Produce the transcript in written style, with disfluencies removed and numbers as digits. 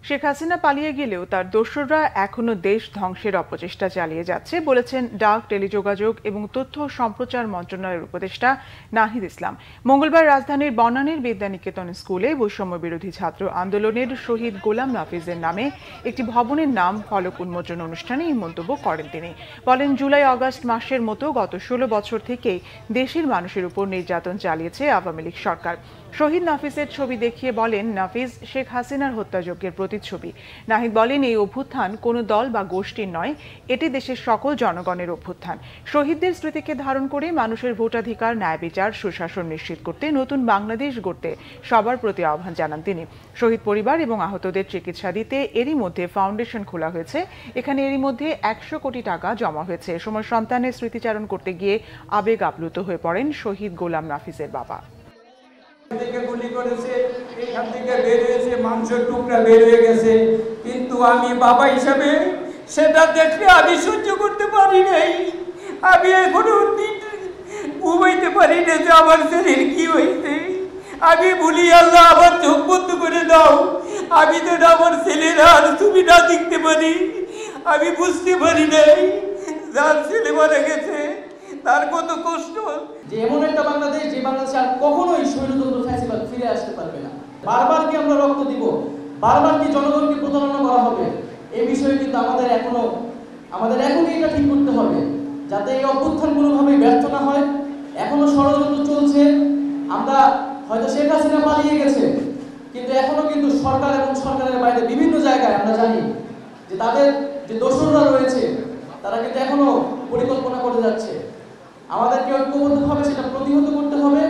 শেখ হাসিনা পালিয়ে গেলেও তার দোসররা এখনো দেশ ধ্বংসের অপচেষ্টা চালিয়ে যাচ্ছে বলেছেন ডাক, টেলিযোগাযোগ এবং তথ্য ও সম্প্রচার মন্ত্রণালয়ের উপদেষ্টা নাহিদ ইসলাম। মঙ্গলবার রাজধানীর বনানীর বিদ্যানিকেতন স্কুলে বৈষম্য বিরোধী ছাত্র আন্দোলনের শহীদ গোলাম নাফিজের নামে একটি ভবনের নাম ফলক উন্মোচন অনুষ্ঠানে এই মন্তব্য করেন তিনি। বলেন, জুলাই আগস্ট মাসের মতো গত 16 বছর থেকেই দেশের মানুষের উপর নির্যাতন চালিয়েছে আওয়ামী লীগ সরকার। শহীদ নাফিজের ছবি দেখিয়ে বলেন, নাফিজ শেখ হাসিনার হত্যাযজ্ঞের প্রতিচ্ছবি। নাহিদ বলেন, এই অভ্যুত্থান কোনো দল বা গোষ্ঠীর নয়, এটি দেশের সকল জনগণের অভ্যুত্থান। শহীদদের স্মৃতিকে ধারণ করে মানুষের ভোটাধিকার, ন্যায় বিচার, সুশাসন নিশ্চিত করতে নতুন বাংলাদেশ গড়তে সবার প্রতি আহ্বান জানান তিনি। শহীদ পরিবার এবং আহতদের চিকিৎসা দিতে এরই মধ্যে ফাউন্ডেশন খোলা হয়েছে। এখানে এরই মধ্যে 100 কোটি টাকা জমা হয়েছে। এ সময় সন্তানের স্মৃতিচারণ করতে গিয়ে আবেগ আপ্লুত হয়ে পড়েন শহীদ গোলাম নাফিজের বাবা। থেকে গুলি করেছে, এখান থেকে বের হয়েছে, মাংসের টুকরা বের হয়ে গেছে, কিন্তু আমি বাবা হিসাবে সেটা দেখলে আমি সহ্য করতে পারি নাই। আমি এখনো ঘুমাইতে পারি না যে আমার ছেলের কি হয়েছে। আমি বলি, আল্লাহ আমার চোখ বন্ধ করে দাও, আমি তো আমার ছেলের আর তুমি না দেখতে পারি। আমি বুঝতে পারি নাই যার ছেলে মারা গেছে তার কত কষ্ট। যে এমন একটা বাংলাদেশ, যে বাংলাদেশে আর কখনোই স্বৈরতন্ত্র ফ্যাসিবাদ ফিরে আসতে পারবে না। বারবার কি আমরা রক্ত দিব, বারবার কি জনগণকে প্রতারণা করা হবে, এই বিষয়ে কিন্তু আমাদের এখনই এটা ঠিক করতে হবে, যাতে এই অভ্যুত্থান কোনোভাবেই ব্যর্থ না হয়। এখনো ষড়যন্ত্র চলছে। আমরা হয়তো শেখ হাসিনা পালিয়ে গেছে, কিন্তু এখনো কিন্তু সরকার এবং সরকারের বাইরে বিভিন্ন জায়গায় আমরা জানি যে তাদের যে দোসররা রয়েছে তারা কিন্তু এখনো পরিকল্পনা করে যাচ্ছে। আমাদেরকে ঐক্যবদ্ধভাবে সেটা প্রতিহত করতে হবে।